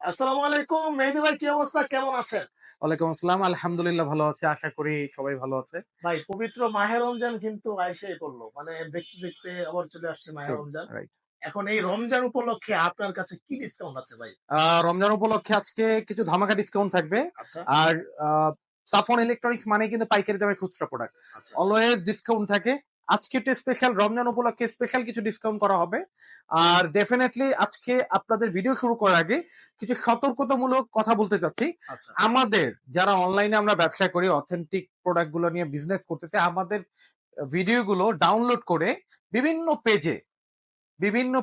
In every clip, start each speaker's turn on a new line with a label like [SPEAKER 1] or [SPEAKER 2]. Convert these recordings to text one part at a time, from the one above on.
[SPEAKER 1] আসসালামু আলাইকুম মেহেদী ভাই, কি অবস্থা, কেমন আছেন?
[SPEAKER 2] ওয়ালাইকুম আসসালাম। আলহামদুলিল্লাহ ভালো আছে। আশা করি সবাই ভালো আছে।
[SPEAKER 1] ভাই, পবিত্র মাহে রমজান কিন্তু আইসাই পড়লো, মানে দেখতে দেখতে আবার চলে আসছে মাহে
[SPEAKER 2] ট্রু,
[SPEAKER 1] রমজান।
[SPEAKER 2] রাইট।
[SPEAKER 1] এখন এই রমজান উপলক্ষে আপনার কাছে কি ডিসকাউন্ট আছে ভাই?
[SPEAKER 2] রমজান উপলক্ষে আজকে কিছু ধামাকা ডিসকাউন্ট থাকবে।
[SPEAKER 1] আচ্ছা।
[SPEAKER 2] আর সাফন ইলেকট্রনিক্স মানে কিন্তু পাইকারি দামে খুচরা প্রোডাক্ট।
[SPEAKER 1] আচ্ছা।
[SPEAKER 2] অলওয়েজ ডিসকাউন্ট থাকে। আজকে একটু স্পেশাল রমজান উপলক্ষে স্পেশাল কিছু ডিসকাউন্ট করা হবে। আর ডেফিনেটলি আজকে আপনাদের ভিডিও শুরু করার আগে কিছু সতর্কতামূলক কথা বলতে চাচ্ছি।
[SPEAKER 1] আচ্ছা।
[SPEAKER 2] আমাদের যারা অনলাইনে আমরা ব্যবসা করি, অথেন্টিক প্রোডাক্ট গুলো নিয়ে বিজনেস করতেছে, আমাদের ভিডিওগুলো ডাউনলোড করে বিভিন্ন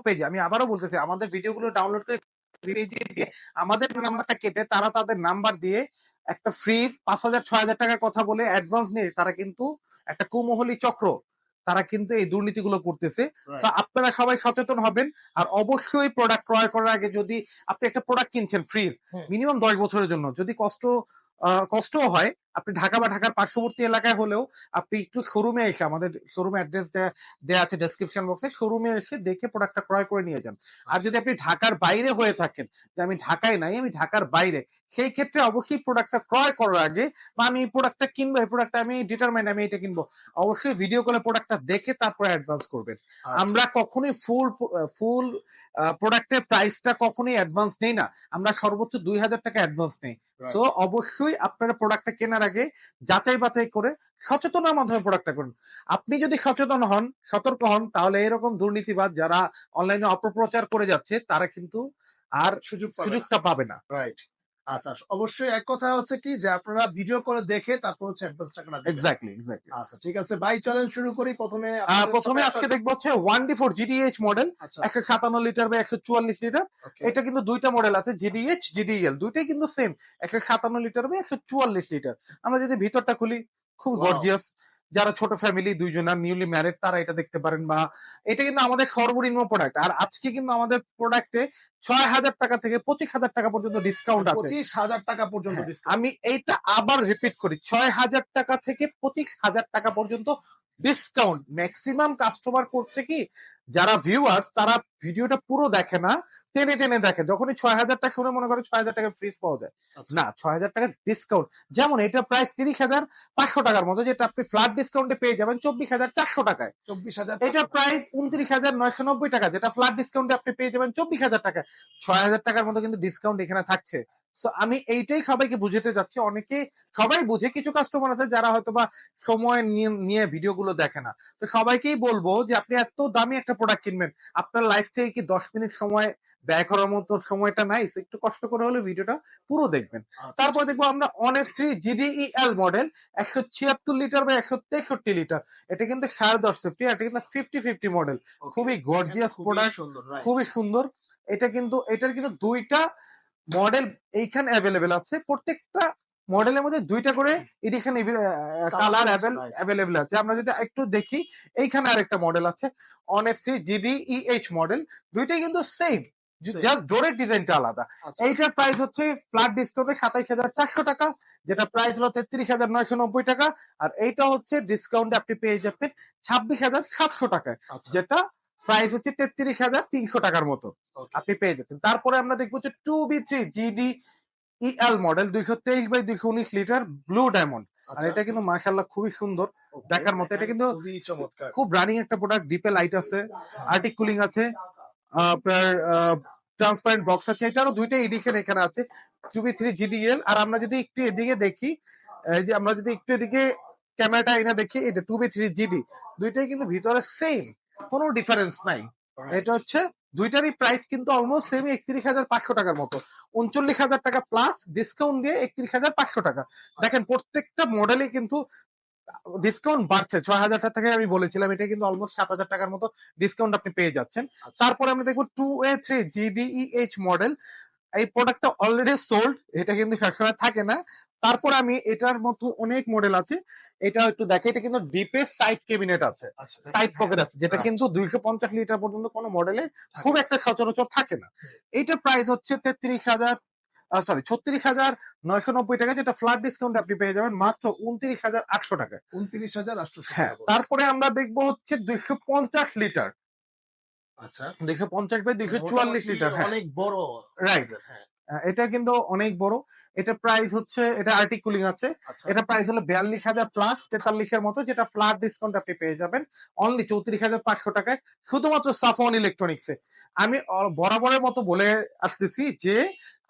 [SPEAKER 2] পেজে আমি আবারও বলতেছি, আমাদের ভিডিওগুলো ডাউনলোড করে দিয়ে আমাদের নাম্বারটা কেটে তারা তাদের নাম্বার দিয়ে একটা ফ্রিজ 5,000 6,000 টাকার কথা বলে অ্যাডভান্স নিয়ে তারা কিন্তু একটা কুমহলী চক্র, তারা কিন্তু এই দুর্নীতিগুলো করতেছে। তো আপনারা সবাই সচেতন হবেন। আর অবশ্যই প্রোডাক্ট ক্রয় করার আগে, যদি আপনি একটা প্রোডাক্ট কিনছেন ফ্রিজ মিনিমাম 10 বছরের জন্য, যদি কষ্টও হয়, আপনি ঢাকা বা ঢাকার পার্শ্ববর্তী এলাকায় হলেও আপনি একটু শোরুমে এসে, আমাদের শোরুমে অ্যাড্রেস দেয়া আছে ডেসক্রিপশন বক্সে, শোরুমে এসে দেখে প্রোডাক্টটা ক্রয় করে নিয়ে যান। আর যদি আপনি ঢাকার বাইরে হয়ে থাকেন, যে আমি ঢাকায় নাই, আমি ঢাকার বাইরে, সেই ক্ষেত্রে অবশ্যই প্রোডাক্টটা ক্রয় করার আগে, বা আমি এই প্রোডাক্টটা কিনবো, এই প্রোডাক্টটা আমি ডিটারমাইন্ড আমি এটা কিনবো, অবশ্যই ভিডিও কলে প্রোডাক্টটা দেখে তারপরে অ্যাডভান্স করবেন। আমরা কখনোই ফুল প্রোডাক্টের প্রাইসটা কখনোই অ্যাডভান্স নেই না, আমরা সর্বোচ্চ 2,000 টাকা অ্যাডভান্স নেই। সো অবশ্যই আপনারা প্রোডাক্টটা কেনার আগে যাচাই বাছাই করে সচেতনার মাধ্যমে প্রোডাক্টটা করুন। আপনি যদি সচেতন হন, সতর্ক হন, তাহলে এরকম দুর্নীতিবাজ যারা অনলাইনে অপপ্রচার করে যাচ্ছে তারা কিন্তু আর সুযোগটা পাবে না।
[SPEAKER 1] রাইট। আচ্ছা, অবশ্যই এক কথা হচ্ছে কি যে আপনারা ভিডিও করে দেখে তারপর হচ্ছে অ্যাডভান্স টাকাটা দিবেন।
[SPEAKER 2] এক্স্যাক্টলি।
[SPEAKER 1] আচ্ছা, ঠিক আছে ভাই, চলেন শুরু করি।
[SPEAKER 2] প্রথমে আজকে দেখবো হচ্ছে 1D4 GDH মডেল,
[SPEAKER 1] আচ্ছা।
[SPEAKER 2] 157 লিটার বা 144 লিটার।
[SPEAKER 1] ওকে।
[SPEAKER 2] এটা কিন্তু দুইটা মডেল আছে, GDH GDL, দুইটাই কিন্তু সেম, 157 লিটার বা 144 লিটার। আমরা যদি ভিতরটা খুলি, খুব
[SPEAKER 1] Wow.
[SPEAKER 2] গর্জিয়াস। যারা ছোট ফ্যামিলি, দুইজনা নিউলি ম্যারিড, তারা এটা দেখতে পারেন। বা এটা কিন্তু আমাদের সর্বনিম্ন প্রোডাক্ট। আর আজকে কিন্তু আমাদের প্রোডাক্টে 6,000 টাকা থেকে 25,000 টাকা পর্যন্ত ডিসকাউন্ট আছে।
[SPEAKER 1] 25,000 টাকা পর্যন্ত
[SPEAKER 2] হ্যাঁ,
[SPEAKER 1] ডিসকাউন্ট।
[SPEAKER 2] আমি এইটা আবার রিপিট করি, 6,000 টাকা থেকে 25,000 টাকা পর্যন্ত ডিসকাউন্ট। ম্যাক্সিমাম কাস্টমার করছে কি, যারা ভিউয়ার্স, তারা ভিডিওটা পুরো দেখে না, টেনে টেনে দেখে। যখনই 6,000 টাকা শুনে মনে করে 6,000 টাকা ফ্রিজ পাওয়া যায়, না, 6,000 টাকার ডিসকাউন্ট। যেমন এটা প্রায় 30,500 টাকার মতো, যেটা আপনি ফ্ল্যাট ডিসকাউন্টে পেয়ে যাবেন 24,400 টাকায়।
[SPEAKER 1] 24,000।
[SPEAKER 2] এটা প্রায় 29,990 টাকা, যেটা ফ্ল্যাট ডিসকাউন্টে আপনি পেয়ে যাবেন 24,000 টাকা। 6,000 টাকার মতো কিন্তু ডিসকাউন্ট এখানে থাকছে। সো আমি এইটাই সবাইকে বুঝাতে যাচ্ছি। অনেকে, সবাই বুঝে, কিছু কাস্টমার আছে যারা হয়তো বা সময় নিয়ে ভিডিওগুলো দেখে না। তো সবাইকেই বলবো যে আপনি এত দামি একটা প্রোডাক্ট কিনবেন, আপনার লাইফ থেকে কি 10 মিনিট সময় ব্যয় করার মতো সময়টা নাই? একটু কষ্ট করে হলে ভিডিওটা পুরো দেখবেন। তারপর দেখবো আমরা অনেক3 GDEL মডেল, 176 লিটার বা 163 লিটার। এটা কিন্তু 10.5 ফিফটি, এটা কিন্তু 50-50 মডেল। খুবই গর্জিয়াস প্রোডাক্ট, খুবই সুন্দর। এটার কিন্তু দুইটা মডেল এইখানে অ্যাভেলেবেল আছে। প্রত্যেকটা মডেলের মধ্যে দুইটা করে এডিশন কালার অ্যাভেলেবেল আছে। আমরা যদি একটু দেখি, এইখানে আরেকটা মডেল আছে, অন-F3 GDEH মডেল। দুইটাই কিন্তু সেম, জাস্ট ডোরের ডিজাইনটা আলাদা। এইটার প্রাইস হচ্ছে ফ্ল্যাট ডিসকাউন্টে 27,400 টাকা, যেটা প্রাইস হলো 33,990 টাকা। আর এইটা হচ্ছে ডিসকাউন্টে আপনি পেয়ে যাবেন 26,700 টাকায়, যেটা প্রাইস হচ্ছে 33,300 টাকার মতো আপনি পেয়ে যাচ্ছেন। তারপরে আমরা দেখবো হচ্ছে 2B3 GDEL model, 223/219 litre, blue diamond. আর এটা কিন্তু মাশাআল্লাহ খুবই সুন্দর দেখার মতো। এটা কিন্তু খুব রানিং একটা প্রোডাক্ট। ডিপে লাইট আছে, আর্টিক কুলিং আছে, আপনার ট্রান্সপারেন্ট বক্স আছে। এটারও দুইটা এডিশন এখানে আছে, 2B3 GDL। আর আমরা যদি একটু এদিকে দেখি, এই যে আমরা যদি একটু এদিকে ক্যামেরাটা এনে দেখি, এটা 2B3 GD, দুইটাই কিন্তু ভিতরে সেম, কোনো ডিফারেন্স নাই। এটা হচ্ছে দুইটারই প্রাইস কিন্তু অলমোস্ট সেম, 31,500 টাকার মতো। 39,000 টাকা প্লাস ডিসকাউন্ট দিয়ে 31,500 টাকা। দেখেন প্রত্যেকটা মডেলে কিন্তু ডিসকাউন্ট বাড়ছে। 6,000 টাকা থেকে আমি বলেছিলাম, এটা কিন্তু অলমোস্ট 7,000 টাকার মতো ডিসকাউন্ট আপনি পেয়ে যাচ্ছেন। তারপরে আমরা দেখবো 2A3 GDEH মডেল। এই প্রোডাক্টটা অলরেডি সোল্ড, এটা কিন্তু সবসময় থাকে না। তারপর আমি এটার মতো অনেক মডেল আছে, এটা একটু দেখে। এটা কিন্তু ডিপে সাইড ক্যাবিনেট আছে, সাইড পকেট আছে, যেটা কিন্তু 250 লিটার পর্যন্ত কোনো মডেলে খুব একটা সচরাচর থাকে না। এইটার প্রাইস হচ্ছে 36,990 টাকা, যেটা ফ্ল্যাট ডিসকাউন্ট আপনি পেয়ে যাবেন মাত্র 29,800 টাকায়।
[SPEAKER 1] 29,800।
[SPEAKER 2] হ্যাঁ, তারপরে আমরা দেখবো হচ্ছে 250 লিটার।
[SPEAKER 1] আচ্ছা,
[SPEAKER 2] 250/244 লিটার। হ্যাঁ,
[SPEAKER 1] অনেক বড়।
[SPEAKER 2] রাইট। এটা কিন্তু অনেক বড়। এটা প্রাইস হচ্ছে, এটা আর্টিক কুলিং আছে।
[SPEAKER 1] আচ্ছা
[SPEAKER 2] এটা প্রাইস হলো 42,000 প্লাস 43 এর মতো, যেটা ফ্ল্যাট ডিসকাউন্ট আপনি পেয়ে যাবেন অনলি 34,500 টাকায়, শুধুমাত্র সাফওয়ান ইলেকট্রনিক্সে। আমি বরাবরের মতো বলে আসতেছি যে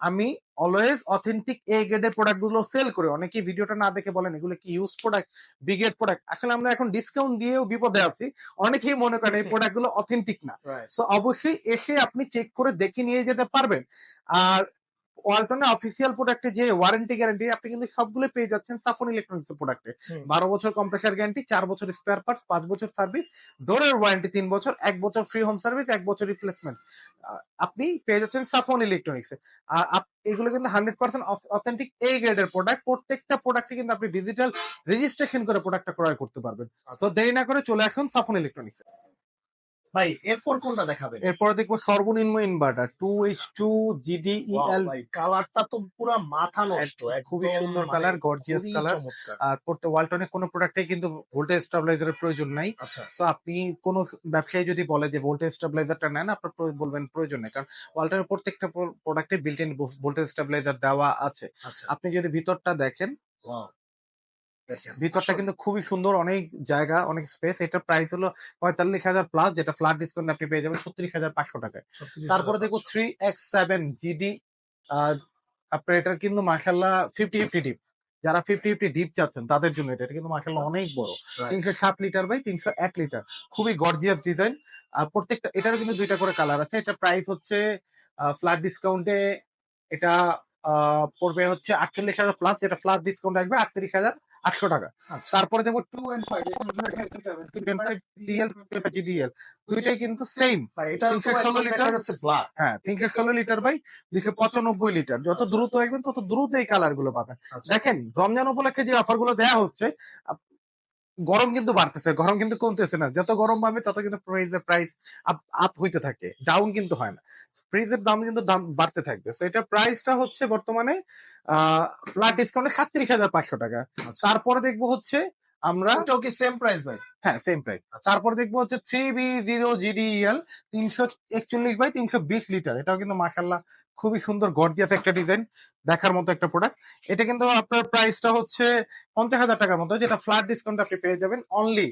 [SPEAKER 2] আমি অলওয়েজ অথেন্টিক এ গ্রেডের প্রোডাক্ট গুলো সেল করে। অনেকেই ভিডিওটা না দেখে বলেন এগুলো কি use product, B grade product. আসলে আমরা এখন ডিসকাউন্ট দিয়েও বিপদে আছি, অনেকেই মনে করেন এই প্রোডাক্ট গুলো অথেন্টিক না।
[SPEAKER 1] রাইট
[SPEAKER 2] সো অবশ্যই এসে আপনি চেক করে দেখে নিয়ে যেতে পারবেন। আর ওয়ালটনের অফিসিয়াল প্রোডাক্টে যে ওয়ারেন্টি গ্যারান্টি আপনি কিন্তু সবগুলো পেয়ে যাচ্ছেন সাফন ইলেকট্রনিক্স প্রোডাক্টে। 12 বছর কম্প্রেসার গ্যারান্টি, 4 বছর স্পেয়ার পার্টস, 5 বছর সার্ভিস, ডোরের ওয়ারেন্টি 3 বছর, 1 বছর ফ্রি হোম সার্ভিস, 1 বছর রিপ্লেসমেন্ট আপনি পেয়ে যাচ্ছেন সাফন ইলেকট্রনিক্সে। আর এগুলো কিন্তু 100% অথেন্টিক এ গ্রেডের প্রোডাক্ট। প্রত্যেকটা প্রোডাক্টে কিন্তু আপনি ডিজিটাল রেজিস্ট্রেশন করে প্রোডাক্টটা ক্রয় করতে পারবেন। তো দেরি না করে চলে আসুন সাফন ইলেকট্রনিক্স।
[SPEAKER 1] ভাই এরপর কোনটা দেখাবেন?
[SPEAKER 2] এরপরে দেখবো সর্বনিম্ন ইনভার্টার 2H2 GDEL।
[SPEAKER 1] ভাই কালারটা তো পুরো মাথা নষ্ট,
[SPEAKER 2] খুবই
[SPEAKER 1] একদম
[SPEAKER 2] সুন্দর
[SPEAKER 1] মানে
[SPEAKER 2] কালার, গর্জিয়াস
[SPEAKER 1] খুবই
[SPEAKER 2] কালার।
[SPEAKER 1] চমৎকার।
[SPEAKER 2] আর ওয়ালটনের কোনো প্রোডাক্টে কিন্তু ভোল্টেজ স্টেবিলাইজারের প্রয়োজন নাই।
[SPEAKER 1] আচ্ছা
[SPEAKER 2] সো আপনি কোনো ব্যবসায়ী যদি বলে যে ভোল্টেজ স্টেবিলাইজারটা নেন, আপনার বলবেন প্রয়োজন নেই, কারণ ওয়ালটনের প্রত্যেকটা প্রোডাক্টে বিল্ট ইন ভোল্টেজ স্টেবিলাইজার দেওয়া আছে।
[SPEAKER 1] আচ্ছা
[SPEAKER 2] আপনি যদি ভিতরটা দেখেন,
[SPEAKER 1] ওয়াও দেখেন
[SPEAKER 2] ভিতরটা কিন্তু খুবই সুন্দর, অনেক জায়গা, অনেক স্পেস। এটার প্রাইস হলো 45,000 প্লাস, যেটা ফ্ল্যাট ডিসকাউন্ট আপনি পেয়ে যাবেন 36,500 টাকায়। তারপরে দেখবো 3X7 GD। আপনার এটার কিন্তু মাশাল্লাহ 50-50 ডিপ, যারা 50-50 ডিপ চাচ্ছেন তাদের জন্য এটা কিন্তু মাশাল্লাহ অনেক বড়। 307 লিটার বাই 301 লিটার, খুবই গর্জিয়াস ডিজাইন। আর প্রত্যেকটা এটারও কিন্তু 2টা করে কালার আছে। এটা প্রাইস হচ্ছে ফ্ল্যাট ডিসকাউন্টে এটা পড়বে হচ্ছে 48,000 প্লাস, যেটা ফ্ল্যাট ডিসকাউন্ট আসবে 38,800 টাকা। তারপরে দেখো 2 and 5 GDL, দুইটাই কিন্তু সেম।
[SPEAKER 1] এটা
[SPEAKER 2] 316 লিটার
[SPEAKER 1] যাচ্ছে ব্ল্যাক।
[SPEAKER 2] হ্যাঁ, 316 লিটার বাই 295 লিটার। যত দ্রুত আসবেন তত দ্রুত এই কালার গুলো পাবেন। দেখেন রমজান উপলক্ষে যে অফার গুলো দেওয়া হচ্ছে, গরম কিন্তু বাড়তেছে, গরম কিন্তু কমতেছে না। যত গরম বাড়বে তত কিন্তু ফ্রিজের প্রাইস আপ হইতে থাকে, ডাউন কিন্তু হয় না। ফ্রিজের দাম কিন্তু দাম বাড়তে থাকবে। সো এটা প্রাইসটা হচ্ছে বর্তমানে ফ্ল্যাট ডিসকাউন্টে 37,500 টাকা। তারপরে দেখবো হচ্ছে আমরা,
[SPEAKER 1] এটাও কি সেম প্রাইস ভাই?
[SPEAKER 2] হ্যাঁ সেম প্রাইস। তারপরে দেখবো হচ্ছে 3B0 GDEL 341 বাই 320 লিটার। এটাও কিন্তু মাশাল্লাহ খুবই সুন্দর, গর্জিয়াস একটা ডিজাইন, দেখার মতো একটা প্রোডাক্ট। এটা কিন্তু আপনার প্রাইসটা হচ্ছে 50,000 টাকার মতো, যেটা ফ্ল্যাট ডিসকাউন্ট আপনি পেয়ে যাবেন অনলি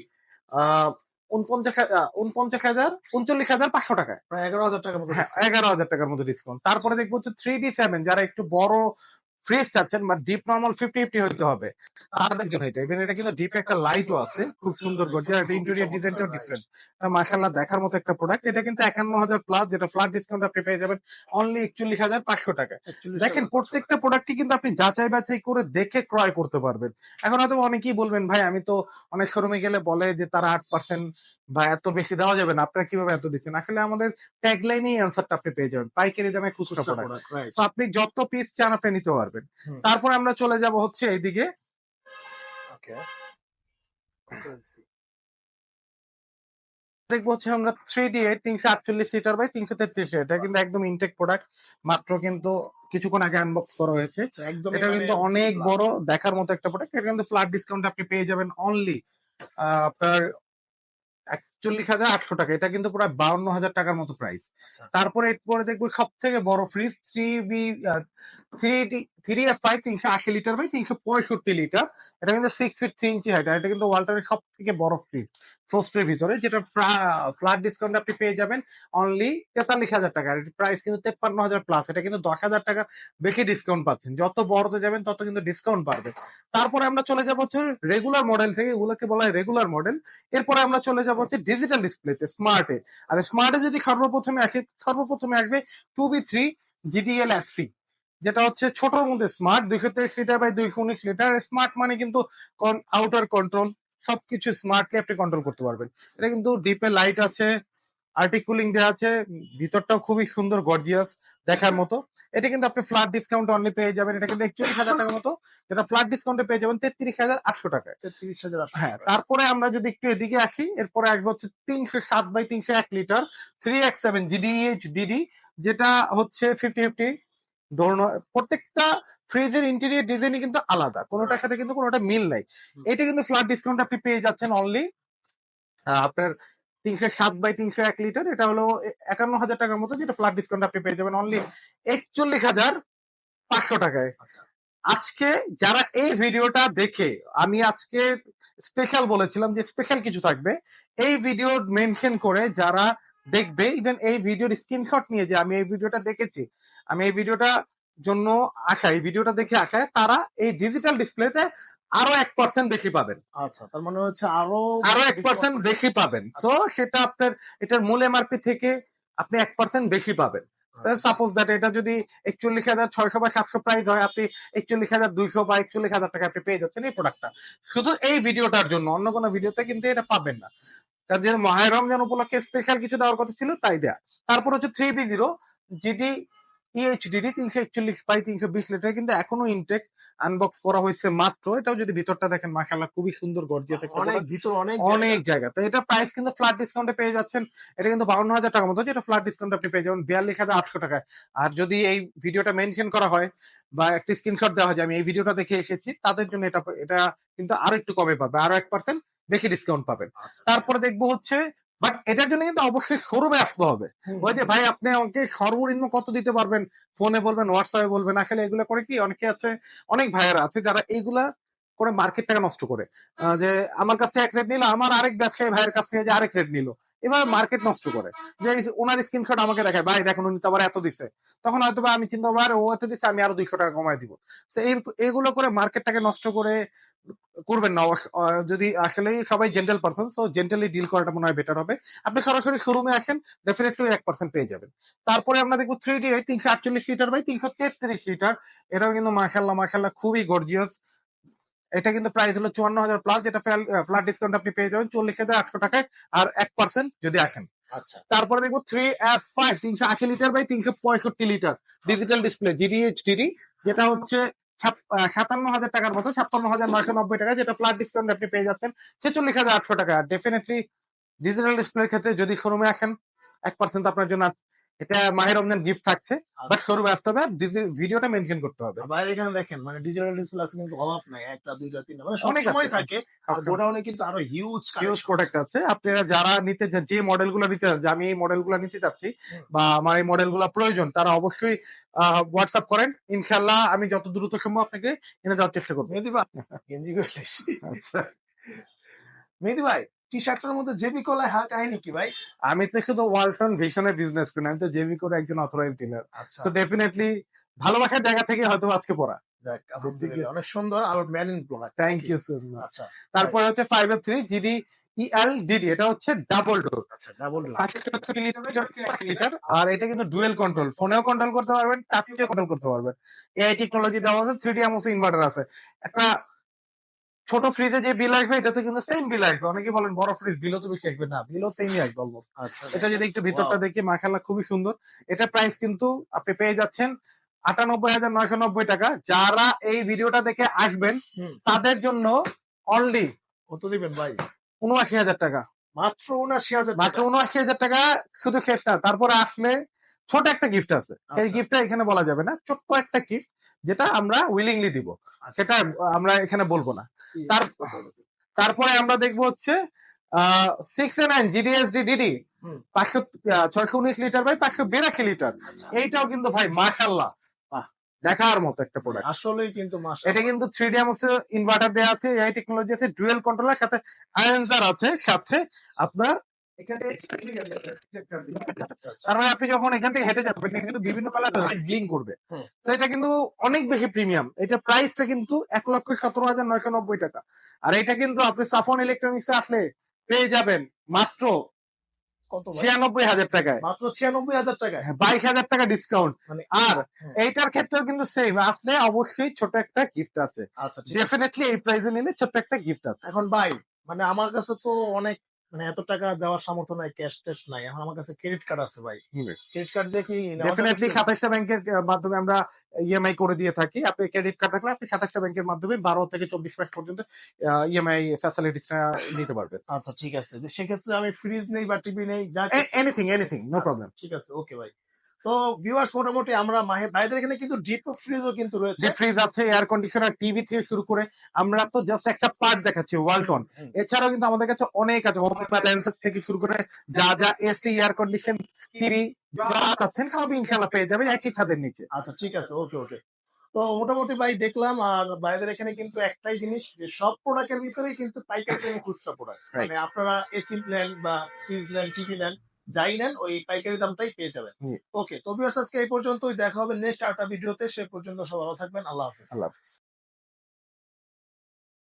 [SPEAKER 2] 39,500 টাকায়,
[SPEAKER 1] প্রায় 11,000 টাকার মতো।
[SPEAKER 2] 11,000 টাকার মতো ডিসকাউন্ট। তারপরে দেখবো হচ্ছে 3D7, যারা একটু বড় ফ্রিজ চাচ্ছেন বা ডিপ নর্মাল 50-50 হইতে হবে তাদের জন্য এটা। ইভেন এটা কিন্তু ডিপ একটা লাইটও আছে, খুব সুন্দর গর্জিয়াস। ইন্টেরিয়র ডিজাইনটাও ডিফারেন্ট, মাশাআল্লাহ দেখার মতো একটা প্রোডাক্ট। এটা কিন্তু 51,000 প্লাস, যেটা ফ্ল্যাট ডিসকাউন্ট আপনি পেয়ে যাবেন অনলি 41,500 টাকায়। দেখেন প্রত্যেকটা প্রোডাক্টই কিন্তু আপনি যাচাই বাছাই করে দেখে ক্রয় করতে পারবেন। এখন হয়তো অনেকেই বলবেন ভাই আমি তো অনেক শোরুমে গেলে বলে যে তারা 8% বা এত বেশি দেওয়া যাবে না, আপনারা কিভাবে এত দিচ্ছেন? আসলে আমাদের ট্যাগলাইনেই অ্যান্সারটা আপনি পেয়ে যাবেন, পাইকারি দামে খুচরা প্রোডাক্ট। তো আপনি যত পিস চান আপনি নিতে পারবেন। তারপর আমরা চলে যাব হচ্ছে এইদিকে, দেখবো হচ্ছে আমরা 3D8 348 লিটার বাই 333। এটা কিন্তু একদম ইনটেক প্রোডাক্ট, মাত্র কিন্তু কিছুক্ষণ আগে আনবক্স করা হয়েছে। এটা কিন্তু অনেক বড়, দেখার মতো একটা প্রোডাক্ট। এটা কিন্তু ফ্ল্যাট ডিসকাউন্ট আপনি পেয়ে যাবেন অনলি আপনার 41,800 টাকা। এটা কিন্তু প্রায় 52,000 টাকার মতো প্রাইস। তারপরে এরপরে দেখবো সব থেকে বড় fridge 3F5 380 litre by 365 litre. এটা কিন্তু 6 ফিট 3 ইঞ্চি হাইট। এটা কিন্তু ওয়ালটনের সব থেকে বড় ফ্রিজ ফ্রস্টের ভিতরে, যেটা ফ্ল্যাট ডিসকাউন্ট আপনি পেয়ে যাবেন অনলি 43,000 টাকা। প্রাইস কিন্তু 53,000 প্লাস। এটা কিন্তু 10,000 টাকা বেশি ডিসকাউন্ট পাচ্ছেন। যত বড়তে যাবেন তত কিন্তু ডিসকাউন্ট পাবে। তারপরে আমরা চলে যাবো হচ্ছে রেগুলার মডেল থেকে, এগুলোকে বলা হয় রেগুলার মডেল। এরপরে আমরা চলে যাবো হচ্ছে ডিজিটাল ডিসপ্লেতে, স্মার্টে। আর স্মার্টে যদি সর্বপ্রথমে আসবে 2B3 GDL SC, যেটা হচ্ছে ছোটর মধ্যে smart, 223 litre by 219 litre. Smart মানে কিন্তু আউটার কন্ট্রোল, সবকিছু স্মার্টলি আপনি কন্ট্রোল করতে পারবেন। এটা কিন্তু ডিপে লাইট আছে, আর্টিক কুলিং দেওয়া আছে, ভিতরটাও খুবই সুন্দর গর্জিয়াস দেখার মতো। এটা কিন্তু আপনি ফ্ল্যাট ডিসকাউন্ট অনলি পেয়ে যাবেন, এটা কিন্তু 41,000 টাকার মতো, যেটা ফ্ল্যাট ডিসকাউন্টে পেয়ে যাবেন 33,800 টাকায়।
[SPEAKER 1] 33,800।
[SPEAKER 2] হ্যাঁ, তারপরে আমরা যদি একটু এদিকে আসি, এরপরে আসবে হচ্ছে 307 by 301 litre 3X7 GDH DD, যেটা হচ্ছে 50-50। প্রত্যেকটা ফ্রিজের ইন্টেরিয়র ডিজাইনই কিন্তু আলাদা, কোনোটার সাথে কিন্তু কোনোটা মিল নাই। এটা কিন্তু ফ্ল্যাট ডিসকাউন্ট আপনি পেয়ে যাচ্ছেন অনলি আপনার 307 বাই 301 লিটার। এটা হলো 51,000 টাকার মতো, যেটা ফ্ল্যাট ডিসকাউন্ট আপনি পেয়ে যাবেন অনলি 500 টাকায়।
[SPEAKER 1] আচ্ছা
[SPEAKER 2] আজকে যারা এই ভিডিওটা দেখে, আমি আজকে স্পেশাল বলেছিলাম যে স্পেশাল কিছু থাকবে, এই ভিডিও মেনশন করে যারা দেখবে, ইভেন এই ভিডিওর স্ক্রিনশট নিয়ে যে আমি এই ভিডিওটা দেখেছি, আমি এই ভিডিওটা জন্য আসা, এই ভিডিওটা দেখে আসা, তারা এই ডিজিটাল ডিসপ্লেতে আরো 1% বেশি পাবেন।
[SPEAKER 1] আচ্ছা, তার মানে হচ্ছে আরো
[SPEAKER 2] আরো 1% বেশি পাবেন। তো সেটা আপনার এটার মূল এমআরপি থেকে আপনি 1% বেশি পাবেন। সাপোজ দ্যাট এটা যদি 41,600 বা 700 প্রাইস হয়, আপনি 41,200 বা 41,000 টাকা আপনি পেয়ে যাচ্ছেন এই প্রোডাক্টটা, শুধু এই ভিডিওটার জন্য। অন্য কোনো ভিডিওতে কিন্তু এটা পাবেন না, কারণ যে মাহে রমজান উপলক্ষে স্পেশাল কিছু দেওয়ার কথা ছিল তাই দেয়া। তারপর হচ্ছে 3B0 জিডি ইএইচডিডি 341/320 লিটার, কিন্তু এখনো ইনটেক, আনবক্স করা হয়েছে মাত্র। এটাও যদি ভিতরটা দেখেন মাশাআল্লাহ খুবই সুন্দর গর্জিয়াস একটা
[SPEAKER 1] অনেক
[SPEAKER 2] product,
[SPEAKER 1] ভিতর
[SPEAKER 2] অনেক জায়গা। তো এটা প্রাইস কিন্তু ফ্ল্যাট ডিসকাউন্টে পেয়ে যাচ্ছেন, এটা কিন্তু 52,000 টাকার মতো, যেটা ফ্ল্যাট ডিসকাউন্ট আপনি পেয়ে যাবেন 42,800 টাকায়। আর যদি এই ভিডিওটা মেনশন করা হয় বা একটা স্ক্রিনশট দেওয়া হয় যে আমি এই ভিডিওটা দেখে এসেছি, তাদের জন্য এটা কিন্তু আরো একটু কমে পাবে, আরো 1% বেশি ডিসকাউন্ট পাবেন।
[SPEAKER 1] আচ্ছা,
[SPEAKER 2] তারপরে দেখবো হচ্ছে, বাট এটার জন্য কিন্তু অবশ্যই শোরুমে আসতে হবে। ওই যে ভাই আপনি আমাকে সর্বনিম্ন কত দিতে পারবেন, ফোনে বলবেন, হোয়াটসঅ্যাপে বলবেন। আসলে এগুলো করে কি, অনেকে আছে, অনেক ভাইয়েরা আছে যারা এইগুলা করে মার্কেটটাকে নষ্ট করে। যে আমার কাছ থেকে এক রেট নিল, আমার আরেক ব্যবসায়ী ভাইয়ের কাছ থেকে যে আরেক রেট নিল, এবার মার্কেট নষ্ট করে। যে ওনার স্ক্রিনশট আমাকে দেখায়, ভাই দেখুন উনি তো আবার এত দিছে, তখন হয়তো আমি চিন্তা করবো আরে ও এত দিচ্ছে, আমি আরো 200 টাকা কমাই দিব। এইগুলো করে মার্কেটটাকে নষ্ট করে করবেন না। যদি আসলে সবাই gentle person, so gently deal করাটা মনে হয় বেটার হবে। আপনি সরাসরি শোরুমে আসেন, ডেফিনেটলি 1% পেয়ে যাবেন। তারপরে আমরা দেখবো 3D 348 লিটার বাই 333 লিটার, এটাও কিন্তু মাশাল্লাহ খুবই গর্জিয়াস। এটা কিন্তু প্রাইস হলো 54,000 প্লাস, এটা ফ্ল্যাট ডিসকাউন্ট আপনি পেয়ে যাবেন 40,800 টাকায়, আর 1% যদি আসেন।
[SPEAKER 1] আচ্ছা
[SPEAKER 2] তারপরে দেখবো 3F5 380 litre by 365 litre digital display GDHDD, যেটা হচ্ছে 57,000 টাকার মতো, 56,990 টাকা, যেটা ফ্ল্যাট ডিসকাউন্ট আপনি পেয়ে যাচ্ছেন 46,800 টাকা। ডেফিনেটলি ডিজিটাল ডিসপ্লের ক্ষেত্রে যদি শোরুমে আসেন 1% আপনার জন্য, এটা মাহের রমজান গিফট থাকছে, বাট শোরুমে আসতে হবে, ভিডিওটা মেনশন করতে হবে।
[SPEAKER 1] বাইরে এখানে দেখেন মানে ডিজিটাল ডিসপ্লে আছে কিন্তু অভাব নাই, একটা দুইটা তিনটা মানে
[SPEAKER 2] অনেক
[SPEAKER 1] সবসময়
[SPEAKER 2] আছে।
[SPEAKER 1] থাকে। আর গোডাউনে কিন্তু আরো হিউজ
[SPEAKER 2] হিউজ প্রোডাক্ট আছে। আপনারা যারা নিতে যে মডেলগুলো নিতে চান, যে আমি এই মডেলগুলো নিতে চাচ্ছি বা আমার এই মডেলগুলো প্রয়োজন, তারা অবশ্যই হোয়াটসঅ্যাপ করেন। ইনশাল্লাহ আমি যত দ্রুত সম্ভব আপনাকে এনে দেওয়ার চেষ্টা করবো।
[SPEAKER 1] মেহেদি ভাই গেঞ্জি করে লাইছি। মেহেদি ভাই টি শার্টের মধ্যে জেবি কোলায় হা কাহিনী কি ভাই?
[SPEAKER 2] আমি তো শুধু ওয়ালটন ভিশনের বিজনেস করি, আমি তো জেবি করে একজন অথরাইজড ডিলার।
[SPEAKER 1] আচ্ছা
[SPEAKER 2] সো ডেফিনেটলি ভালোবাসার জায়গা থেকে হয়তো আজকে পড়া।
[SPEAKER 1] যাক আলহামদুলিল্লাহ, অনেক সুন্দর আর main product.
[SPEAKER 2] Thank you so much.
[SPEAKER 1] আচ্ছা
[SPEAKER 2] তারপরে হচ্ছে 5F3 জিডি ELDD, এটা হচ্ছে ডাবল ডোর,
[SPEAKER 1] আচ্ছা ডাবল
[SPEAKER 2] 564 লিটার, আর এটা কিন্তু ডুয়েল কন্ট্রোল, ফোনেও কন্ট্রোল করতে পারবেন, টাচেও কন্ট্রোল করতে পারবেন। এআই টেকনোলজি দেওয়া আছে, 3D AMOS ইনভার্টার আছে। একটা ছোট ফ্রিজে যে বিল আসবে এটাতে কিন্তু সেম বিল আসবে। অনেকে বলেন বড় ফ্রিজ বিলও তো বেশি আসবে, না বিলও সেমই আসবে অলমোস্ট।
[SPEAKER 1] আচ্ছা
[SPEAKER 2] এটা যদি একটু ভিতরটা দেখি মাশাআল্লাহ খুবই সুন্দর। এটা প্রাইস কিন্তু আপনি পেয়ে যাচ্ছেন 98,990 টাকা। যারা এই ভিডিওটা দেখে আসবেন তাদের জন্য অনলি
[SPEAKER 1] কত দিবেন ভাই?
[SPEAKER 2] 79,000 টাকা,
[SPEAKER 1] মাত্র 79,000
[SPEAKER 2] মাত্র
[SPEAKER 1] টাকা।
[SPEAKER 2] 79,000 টাকা শুধু খেটটা। তারপরে আসলে ছোট একটা গিফট আছে, এই
[SPEAKER 1] আচ্ছা।
[SPEAKER 2] গিফটটা এখানে বলা যাবে না, ছোট্ট একটা গিফট যেটা আমরা উইলিংলি দিব, সেটা আমরা এখানে বলবো না। তারপরে আমরা দেখবো হচ্ছে 6A9 GDSD-DD 619 litre by 582 litre, এইটাও কিন্তু ভাই মাশাআল্লাহ দেখার মতো একটা প্রোডাক্ট।
[SPEAKER 1] আসলেই কিন্তু
[SPEAKER 2] এটা কিন্তু 3D AMOS ইনভার্টার দেওয়া আছে, এআই টেকনোলজি আছে, ডুয়েল কন্ট্রোলার, সাথে আয়েন্সার আছে, সাথে আপনার এখানে তার মানে আপনি যখন এখান থেকে হেঁটে যাবেন এটা কিন্তু বিভিন্ন কালার লাইট ব্লিং করবে। তো এটা কিন্তু অনেক বেশি প্রিমিয়াম। এটা প্রাইসটা কিন্তু 1,17,990 টাকা। আর এটা কিন্তু আপনি সাফন ইলেকট্রনিক্স আসলে পেয়ে যাবেন মাত্র
[SPEAKER 1] কত ভাই?
[SPEAKER 2] 96,000 টাকায়,
[SPEAKER 1] মাত্র 96,000 টাকায়,
[SPEAKER 2] 22,000 টাকা ডিসকাউন্ট।
[SPEAKER 1] মানে
[SPEAKER 2] আর এইটার ক্ষেত্রেও কিন্তু সেম, আসলে অবশ্যই ছোট একটা গিফট আছে।
[SPEAKER 1] আচ্ছা ঠিক আছে।
[SPEAKER 2] ডেফিনেটলি এই প্রাইসে নিলে ছোট একটা গিফট আছে।
[SPEAKER 1] এখন ভাই মানে আমার কাছে তো অনেক মানে এত টাকা দেওয়ার সামর্থ্য নাই, ক্যাশ ট্যাশ নাই। এখন আমার কাছে ক্রেডিট কার্ড আছে ভাই, ক্রেডিট কার্ড দিয়ে কি নেওয়া যাবে?
[SPEAKER 2] ডেফিনেটলি 27টা ব্যাংকের মাধ্যমে আমরা ইএমআই করে দিয়ে থাকি। আপনি ক্রেডিট কার্ড থাকলে আপনি 27টা ব্যাংকের মাধ্যমে 12 থেকে 24 মাস পর্যন্ত ইএমআই ফ্যাসিলিটিসটা নিতে পারবেন।
[SPEAKER 1] আচ্ছা ঠিক আছে, সেক্ষেত্রে আমি ফ্রিজ নেই বা টিভি নেই, যা
[SPEAKER 2] এনিথিং নো প্রবলেম।
[SPEAKER 1] ঠিক আছে ওকে ভাই। তো ভিউয়ার্স মোটামুটি আমরা ভাইদের এখানে কিন্তু ডিপ ফ্রিজও কিন্তু রয়েছে,
[SPEAKER 2] ডিপ ফ্রিজ আছে, এয়ার কন্ডিশনার, টিভি থেকে শুরু করে। আমরা তো জাস্ট একটা পার্ট দেখাচ্ছি ওয়ালটন, এছাড়াও কিন্তু আমাদের কাছে অনেক আছে, হোম অ্যাপ্লায়েন্সেস থেকে শুরু করে যা যা এসি, এয়ার কন্ডিশন, টিভি যা চাচ্ছেন সবই ইনশাআল্লাহ পেয়ে যাবেন একই ছাদের নিচে।
[SPEAKER 1] আচ্ছা ঠিক আছে ওকে ওকে। তো মোটামুটি ভাই দেখলাম, আর ভাইদের এখানে কিন্তু একটাই জিনিস, যে সব প্রোডাক্টের ভিতরেই কিন্তু পাইকারি দামে খুচরা প্রোডাক্ট।
[SPEAKER 2] Right.
[SPEAKER 1] মানে আপনারা এসি নেন বা ফ্রিজ নেন, টিভি নেন, যাই নেন ওই পাইকারি দামটাই পেয়ে যাবেন।
[SPEAKER 2] হুম।
[SPEAKER 1] ওকে, তো ভিউয়ার্স আজকে এই পর্যন্তই, দেখা হবে নেক্সট আরেকটা ভিডিওতে। সে পর্যন্ত সবাই ভালো থাকবেন। আল্লাহ হাফেজ।
[SPEAKER 2] আল্লাহ হাফেজ।